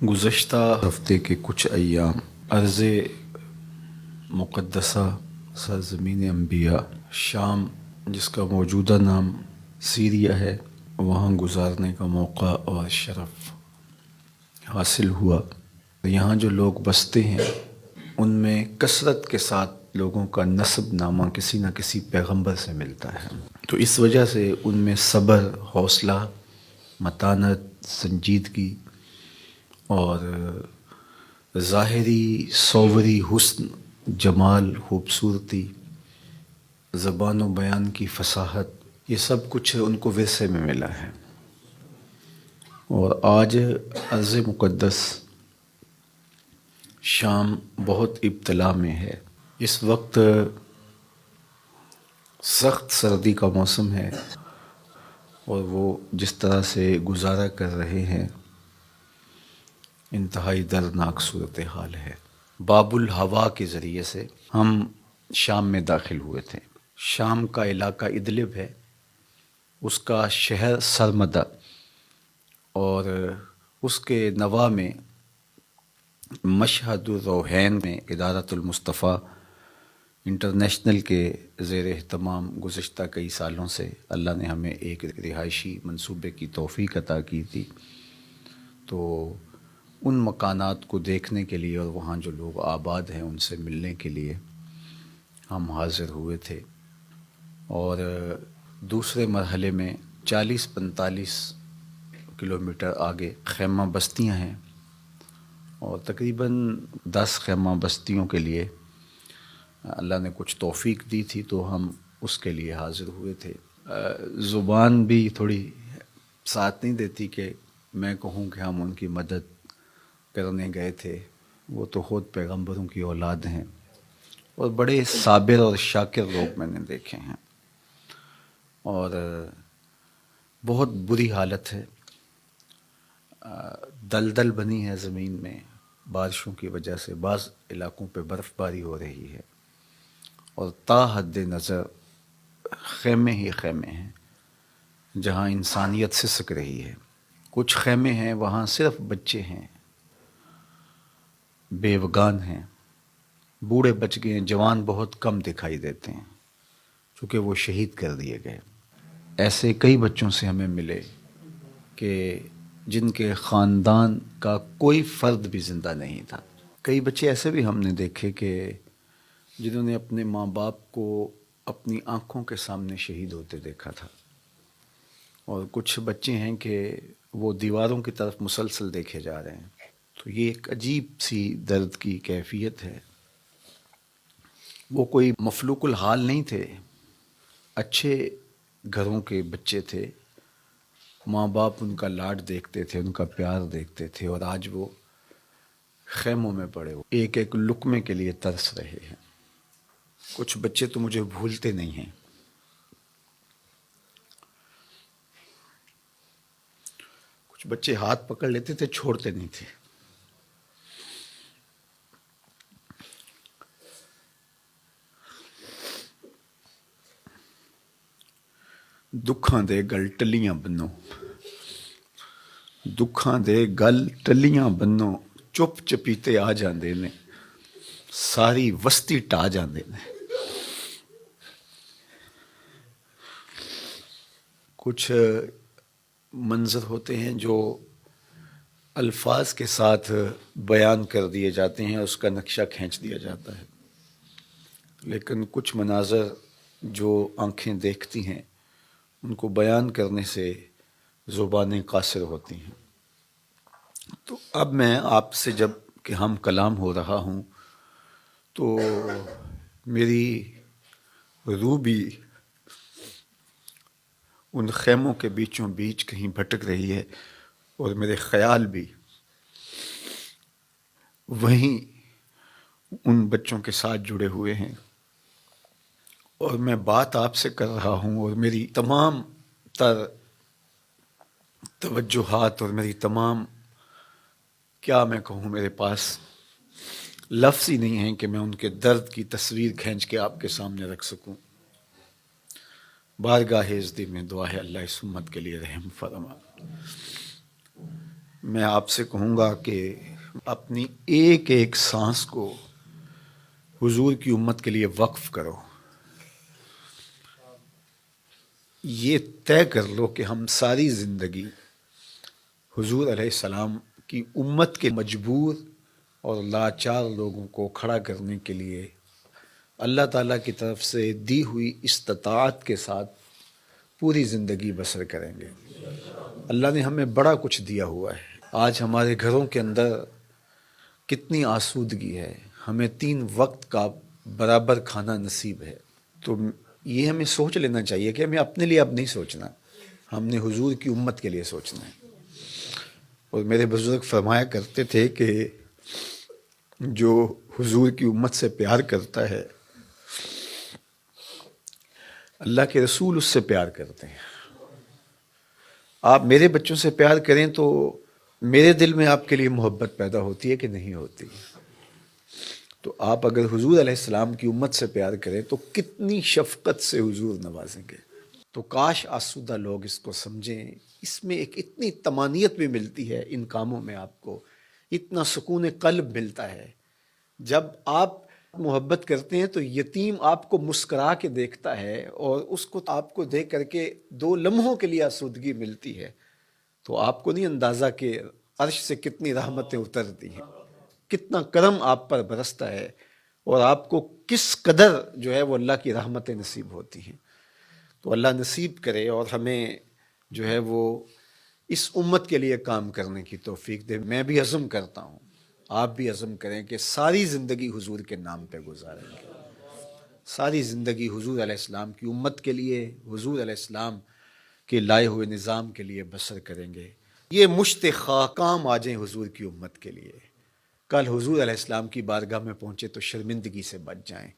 گزشتہ ہفتے کے کچھ ایام ارض مقدسہ سرزمین انبیاء شام، جس کا موجودہ نام سیریا ہے، وہاں گزارنے کا موقع اور شرف حاصل ہوا۔ یہاں جو لوگ بستے ہیں ان میں کثرت کے ساتھ لوگوں کا نسب نامہ کسی نہ کسی پیغمبر سے ملتا ہے، تو اس وجہ سے ان میں صبر، حوصلہ، متانت، سنجیدگی اور ظاہری صوری حسن، جمال، خوبصورتی، زبان و بیان کی فصاحت، یہ سب کچھ ان کو ورثے میں ملا ہے۔ اور آج ارض مقدس شام بہت ابتلا میں ہے۔ اس وقت سخت سردی کا موسم ہے اور وہ جس طرح سے گزارا کر رہے ہیں انتہائی دردناک صورتحال ہے۔ باب الہوا کے ذریعے سے ہم شام میں داخل ہوئے تھے۔ شام کا علاقہ ادلب ہے، اس کا شہر سرمدہ اور اس کے نواح میں مشہد الروحین میں ادارۃ المصطفیٰ انٹرنیشنل کے زیر اہتمام گزشتہ کئی سالوں سے اللہ نے ہمیں ایک رہائشی منصوبے کی توفیق عطا کی تھی، تو ان مکانات کو دیکھنے کے لیے اور وہاں جو لوگ آباد ہیں ان سے ملنے کے لیے ہم حاضر ہوئے تھے۔ اور دوسرے مرحلے میں 40-45 کلومیٹر آگے خیمہ بستیاں ہیں، اور تقریباً 10 خیمہ بستیوں کے لیے اللہ نے کچھ توفیق دی تھی، تو ہم اس کے لیے حاضر ہوئے تھے۔ زبان بھی تھوڑی ساتھ نہیں دیتی کہ میں کہوں کہ ہم ان کی مدد کرنے گئے تھے، وہ تو خود پیغمبروں کی اولاد ہیں، اور بڑے صابر اور شاکر لوگ میں نے دیکھے ہیں، اور بہت بری حالت ہے۔ دلدل بنی ہے زمین میں بارشوں کی وجہ سے، بعض علاقوں پہ برف باری ہو رہی ہے، اور تا حد نظر خیمے ہی خیمے ہیں جہاں انسانیت سسک رہی ہے۔ کچھ خیمے ہیں وہاں صرف بچے ہیں، بیوگان ہیں، بوڑھے بچ گئے ہیں، جوان بہت کم دکھائی دیتے ہیں چونکہ وہ شہید کر دیے گئے۔ ایسے کئی بچوں سے ہمیں ملے کہ جن کے خاندان کا کوئی فرد بھی زندہ نہیں تھا۔ کئی بچے ایسے بھی ہم نے دیکھے کہ جنہوں نے اپنے ماں باپ کو اپنی آنکھوں کے سامنے شہید ہوتے دیکھا تھا، اور کچھ بچے ہیں کہ وہ دیواروں کی طرف مسلسل دیکھے جا رہے ہیں۔ تو یہ ایک عجیب سی درد کی کیفیت ہے۔ وہ کوئی مفلوق الحال نہیں تھے، اچھے گھروں کے بچے تھے، ماں باپ ان کا لاڈ دیکھتے تھے، ان کا پیار دیکھتے تھے، اور آج وہ خیموں میں پڑے ہوئے ایک ایک لقمے کے لیے ترس رہے ہیں۔ کچھ بچے تو مجھے بھولتے نہیں ہیں۔ کچھ بچے ہاتھ پکڑ لیتے تھے، چھوڑتے نہیں تھے۔ دکھاں دے گل ٹلیاں بنو، دکھاں دے گل ٹلیاں بنو، چپ چپیتے آ جاندے نے، ساری وسطی ٹا جاندے نے۔ کچھ منظر ہوتے ہیں جو الفاظ کے ساتھ بیان کر دیے جاتے ہیں، اس کا نقشہ کھینچ دیا جاتا ہے، لیکن کچھ مناظر جو آنکھیں دیکھتی ہیں ان کو بیان کرنے سے زبانیں قاصر ہوتی ہیں۔ تو اب میں آپ سے جب کہ ہم کلام ہو رہا ہوں تو میری روح بھی ان خیموں کے بیچوں بیچ کہیں بھٹک رہی ہے، اور میرے خیال بھی وہیں ان بچوں کے ساتھ جڑے ہوئے ہیں، اور میں بات آپ سے کر رہا ہوں، اور میری تمام تر توجہات اور میری تمام، کیا میں کہوں، میرے پاس لفظ ہی نہیں ہیں کہ میں ان کے درد کی تصویر کھینچ کے آپ کے سامنے رکھ سکوں۔ بارگاہ عزت میں دعا ہے اللہ اس امت کے لیے رحم فرما۔ میں آپ سے کہوں گا کہ اپنی ایک ایک سانس کو حضور کی امت کے لیے وقف کرو. یہ طے کر لو کہ ہم ساری زندگی حضور علیہ السلام کی امت کے مجبور اور لاچار لوگوں کو کھڑا کرنے کے لیے اللہ تعالیٰ کی طرف سے دی ہوئی استطاعت کے ساتھ پوری زندگی بسر کریں گے. اللہ نے ہمیں بڑا کچھ دیا ہوا ہے. آج ہمارے گھروں کے اندر کتنی آسودگی ہے. ہمیں 3 وقت کا برابر کھانا نصیب ہے. تو یہ ہمیں سوچ لینا چاہیے کہ ہمیں اپنے لیے اب نہیں سوچنا، ہم نے حضور کی امت کے لیے سوچنا ہے. اور میرے بزرگ فرمایا کرتے تھے کہ جو حضور کی امت سے پیار کرتا ہے اللہ کے رسول اس سے پیار کرتے ہیں. آپ میرے بچوں سے پیار کریں تو میرے دل میں آپ کے لیے محبت پیدا ہوتی ہے کہ نہیں ہوتی؟ تو آپ اگر حضور علیہ السلام کی امت سے پیار کریں تو کتنی شفقت سے حضور نوازیں گے. تو کاش آسودہ لوگ اس کو سمجھیں. اس میں ایک اتنی طمانیت بھی ملتی ہے، ان کاموں میں آپ کو اتنا سکون قلب ملتا ہے. جب آپ محبت کرتے ہیں تو یتیم آپ کو مسکرا کے دیکھتا ہے اور اس کو آپ کو دیکھ کر کے 2 لمحوں کے لیے آسودگی ملتی ہے. تو آپ کو نہیں اندازہ کہ عرش سے کتنی رحمتیں اترتی ہیں، کتنا کرم آپ پر برستا ہے اور آپ کو کس قدر جو ہے وہ اللہ کی رحمتیں نصیب ہوتی ہیں. تو اللہ نصیب کرے اور ہمیں جو ہے وہ اس امت کے لیے کام کرنے کی توفیق دے. میں بھی عزم کرتا ہوں، آپ بھی عزم کریں کہ ساری زندگی حضور کے نام پہ گزاریں گے. ساری زندگی حضور علیہ السلام کی امت کے لیے، حضور علیہ السلام کے لائے ہوئے نظام کے لیے بسر کریں گے. یہ مشت خاکام آ جائیں حضور کی امت کے لیے. کل حضور علیہ السلام کی بارگاہ میں پہنچے تو شرمندگی سے بچ جائیں.